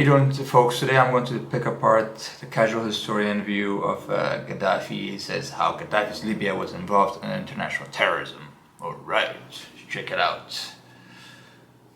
How you doing, folks? Today I'm going to pick apart the casual historian view of Gaddafi. He says how Gaddafi's Libya was involved in international terrorism. Alright, check it out.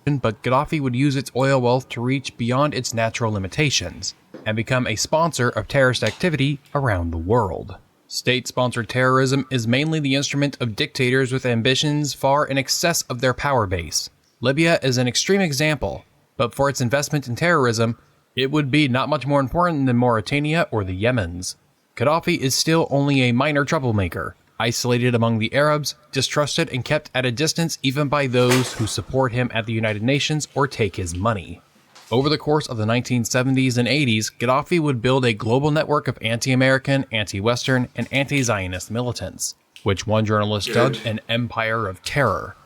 But Gaddafi would use its oil wealth to reach beyond its natural limitations and become a sponsor of terrorist activity around the world. State-sponsored terrorism is mainly the instrument of dictators with ambitions far in excess of their power base. Libya is an extreme example, but for its investment in terrorism, it would be not much more important than Mauritania or the Yemens. Gaddafi is still only a minor troublemaker, isolated among the Arabs, distrusted and kept at a distance even by those who support him at the United Nations or take his money. Over the course of the 1970s and 80s, Gaddafi would build a global network of anti-American, anti-Western, and anti-Zionist militants, which one journalist dubbed an empire of terror.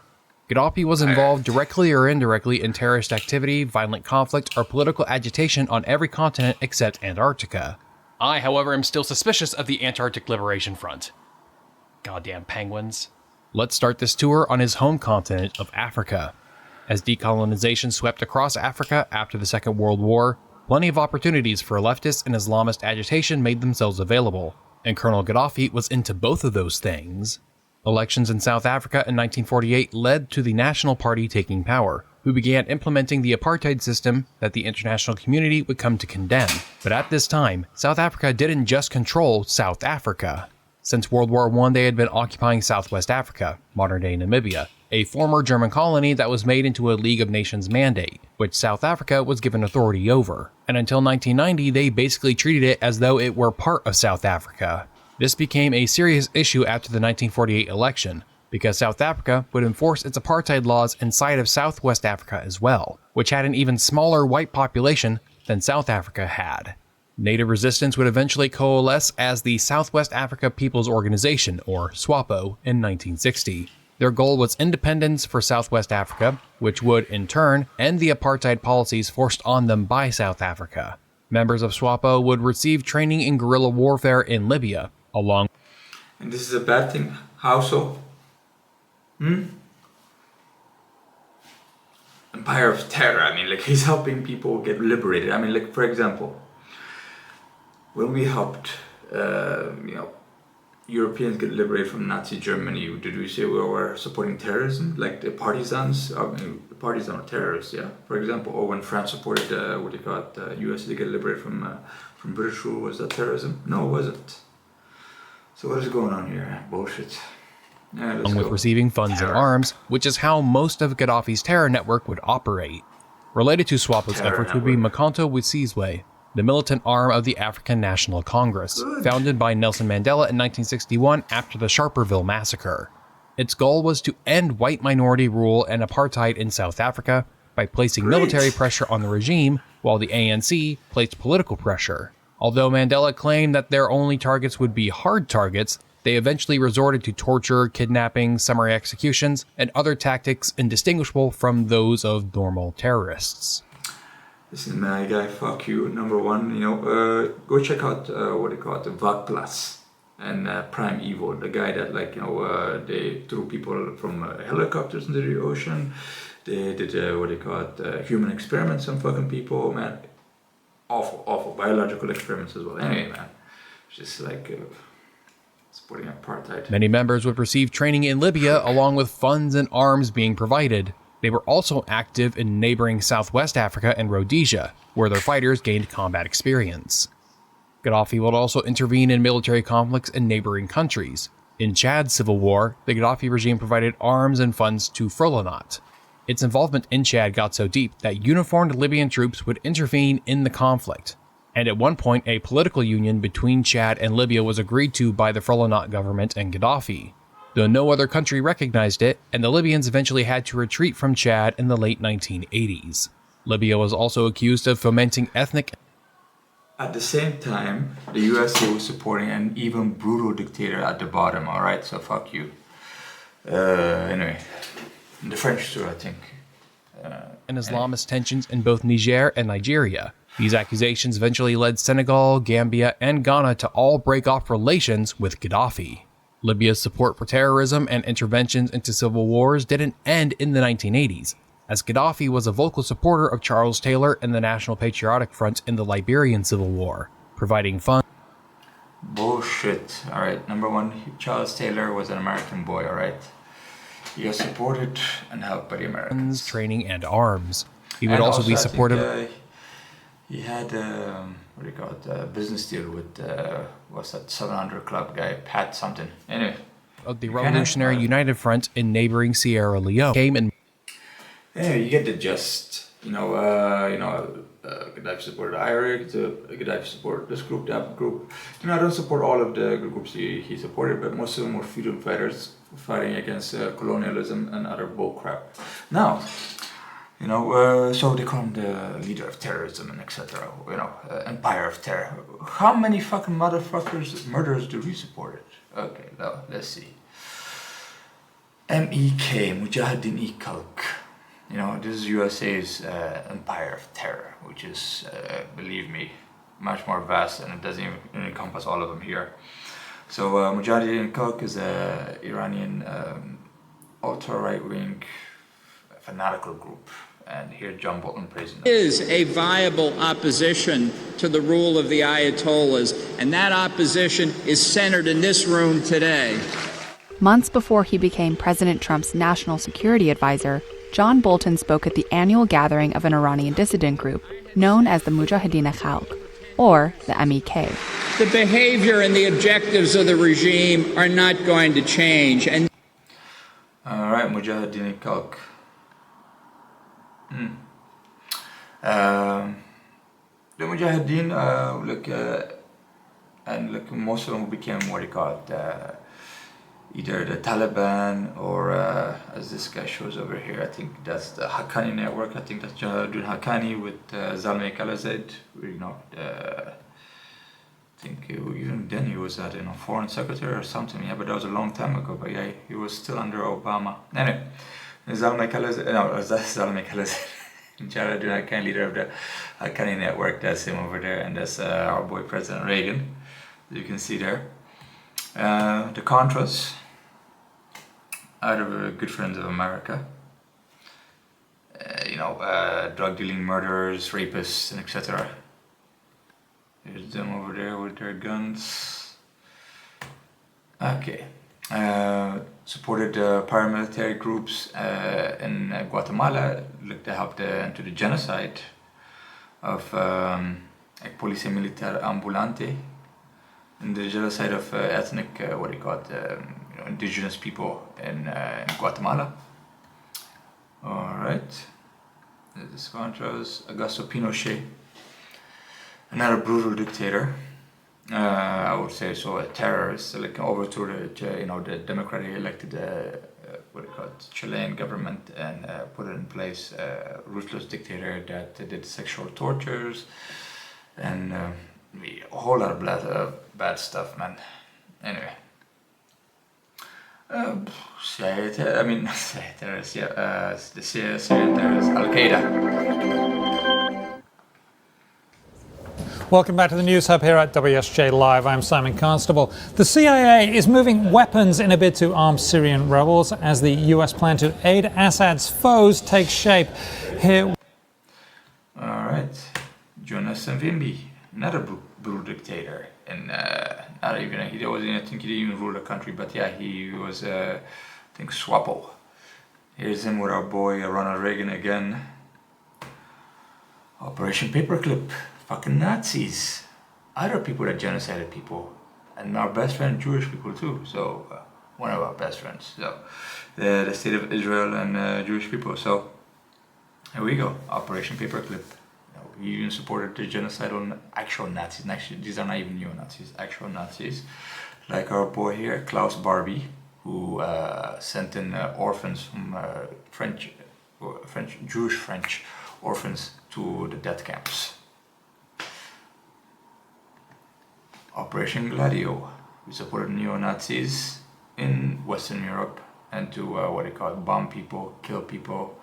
Gaddafi was involved directly or indirectly in terrorist activity, violent conflict, or political agitation on every continent except Antarctica. I, however, am still suspicious of the Antarctic Liberation Front. Goddamn penguins. Let's start this tour on his home continent of Africa. As decolonization swept across Africa after the Second World War, plenty of opportunities for leftist and Islamist agitation made themselves available, and Colonel Gaddafi was into both of those things. Elections in South Africa in 1948 led to the National Party taking power, who began implementing the apartheid system that the international community would come to condemn. But at this time, South Africa didn't just control South Africa. Since World War I, they had been occupying Southwest Africa, modern-day Namibia, a former German colony that was made into a League of Nations mandate, which South Africa was given authority over. And until 1990, they basically treated it as though it were part of South Africa. This became a serious issue after the 1948 election, because South Africa would enforce its apartheid laws inside of Southwest Africa as well, which had an even smaller white population than South Africa had. Native resistance would eventually coalesce as the Southwest Africa People's Organization, or SWAPO, in 1960. Their goal was independence for Southwest Africa, which would, in turn, end the apartheid policies forced on them by South Africa. Members of SWAPO would receive training in guerrilla warfare in Libya, along. And this is a bad thing. How so? Empire of terror. I mean, like, he's helping people get liberated. I mean, like, for example, when we helped, Europeans get liberated from Nazi Germany, did we say we were supporting terrorism? Like the partisans? I mean, the partisans are terrorists, yeah? For example, or when France supported, US to get liberated from British rule, was that terrorism? No, it wasn't. So what is going on here? Bullshit. Yeah, with receiving funds and arms, which is how most of Gaddafi's terror network would operate. Related to SWAPO's efforts would be Makhonto Wesizwe, the militant arm of the African National Congress, founded by Nelson Mandela in 1961 after the Sharperville massacre. Its goal was to end white minority rule and apartheid in South Africa by placing military pressure on the regime, while the ANC placed political pressure. Although Mandela claimed that their only targets would be hard targets, they eventually resorted to torture, kidnapping, summary executions, and other tactics indistinguishable from those of normal terrorists. Listen, man, guy, fuck you. Number one, go check out the Vakplas and Prime Evil, the guy that, they threw people from helicopters into the ocean. They did human experiments on fucking people, man. Awful biological experiments as well. Anyway, man, it's just like supporting apartheid. Many members would receive training in Libya, along with funds and arms being provided. They were also active in neighboring Southwest Africa and Rhodesia, where their fighters gained combat experience. Gaddafi would also intervene in military conflicts in neighboring countries. In Chad's civil war, the Gaddafi regime provided arms and funds to Frelonat. Its involvement in Chad got so deep that uniformed Libyan troops would intervene in the conflict, and at one point a political union between Chad and Libya was agreed to by the Frelonat government and Gaddafi, though no other country recognized it, and the Libyans eventually had to retreat from Chad in the late 1980s. Libya was also accused of fomenting ethnic. At the same time, the USA was supporting an even brutal dictator at the bottom, alright? So fuck you. Anyway. The French too, I think. And Islamist tensions in both Niger and Nigeria. These accusations eventually led Senegal, Gambia, and Ghana to all break off relations with Gaddafi. Libya's support for terrorism and interventions into civil wars didn't end in the 1980s, as Gaddafi was a vocal supporter of Charles Taylor and the National Patriotic Front in the Liberian Civil War, providing funds. Bullshit. Alright, number one, Charles Taylor was an American boy, alright? He was supported and helped by the Americans. Training, and arms. He would And also be I think, supportive. he had, what do you call it, a business deal with, what's that, 700 Club guy, Pat something. Anyway. Of the Revolutionary United Front in neighboring Sierra Leone. Came in. Anyway, you get the gist. Gaddafi supported IRA, Gaddafi supported this group, that group. I don't support all of the groups he supported, but most of them were freedom fighters fighting against colonialism and other bullcrap. Now, so they call him the leader of terrorism and etc. Empire of terror. How many fucking murderers do we support it? Okay, now let's see. MEK, Mujahideen-e-Khalq. This is USA's empire of terror, which is, believe me, much more vast, and it doesn't even encompass all of them here. So Mujahideen-e-Khalq is an Iranian ultra-right-wing fanatical group, and here John Bolton praising them. Is a viable opposition to the rule of the Ayatollahs, and that opposition is centered in this room today. Months before he became President Trump's national security advisor, John Bolton spoke at the annual gathering of an Iranian dissident group known as the Mujahideen-e-Khalq, or the MEK. The behavior and the objectives of the regime are not going to change. And all right, Mujahideen-e-Khalq. The Mujahideen, most of them became what you call it, either the Taliban or, as this guy shows over here, I think that's the Haqqani network. I think that's Jalaluddin Haqqani with Zalmay Khalilzad. I think even then he was at foreign secretary or something. Yeah, but that was a long time ago. But yeah, he was still under Obama. Anyway, Zalmay Khalilzad. No, that's Zalmay Khalilzad. Jalaluddin Haqqani, leader of the Haqqani network. That's him over there, and that's our boy President Reagan, as you can see there. The Contras, out of good friends of America. Drug dealing murderers, rapists, and etc. There's them over there with their guns. Okay. Supported paramilitary groups in Guatemala to help into the genocide of Policía Militar Ambulante, and the genocide of ethnic, indigenous people in Guatemala. Alright. This Contras, Augusto Pinochet, another brutal dictator. I would say so, a terrorist, overthrew the democratically elected, Chilean government and put in place a ruthless dictator that did sexual tortures and a whole lot of bad stuff, man. Anyway. The Syrian terrorist, Al-Qaeda. Welcome back to the News Hub here at WSJ Live. I'm Simon Constable. The CIA is moving weapons in a bid to arm Syrian rebels as the US plan to aid Assad's foes takes shape. Here. Alright. Jonas Savimbi, another brutal dictator. And I think he didn't even rule the country, but yeah, he was, I think, Swappo. Here's him with our boy Ronald Reagan again. Operation Paperclip. Fucking Nazis. Other people that genocided people. And our best friend, Jewish people too. So, one of our best friends. So, the state of Israel and Jewish people. So, here we go. Operation Paperclip. He even supported the genocide on actual Nazis. Actually, these are not even neo-Nazis, actual Nazis. Like our boy here, Klaus Barbie, who sent in orphans from Jewish French orphans to the death camps. Operation Gladio. We supported neo-Nazis in Western Europe and to bomb people, kill people,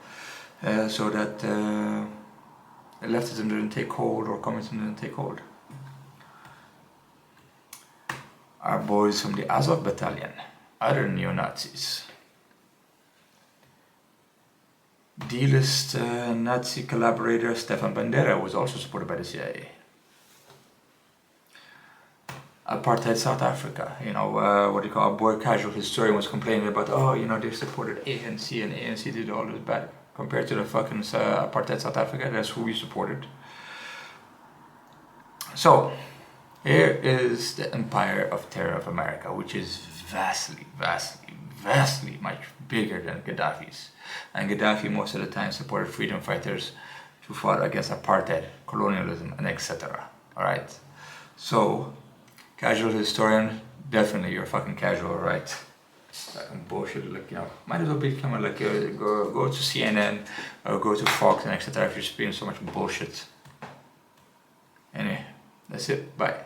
so that leftism didn't take hold or communism didn't take hold. Our boys from the Azov Battalion, other neo-Nazis. D-list Nazi collaborator Stefan Bandera was also supported by the CIA. Apartheid South Africa, what do you call a boy casual historian was complaining about, they supported ANC and ANC did all this bad. Compared to the fucking apartheid South Africa, that's who we supported. So, here is the empire of terror of America, which is vastly, vastly, vastly much bigger than Gaddafi's. And Gaddafi most of the time supported freedom fighters who fought against apartheid, colonialism, and etc. Alright? So, casual historian, definitely you're fucking casual, right? Fucking bullshit, might as well become go to CNN or go to Fox and etc. if you're spewing so much bullshit. Anyway, that's it. Bye.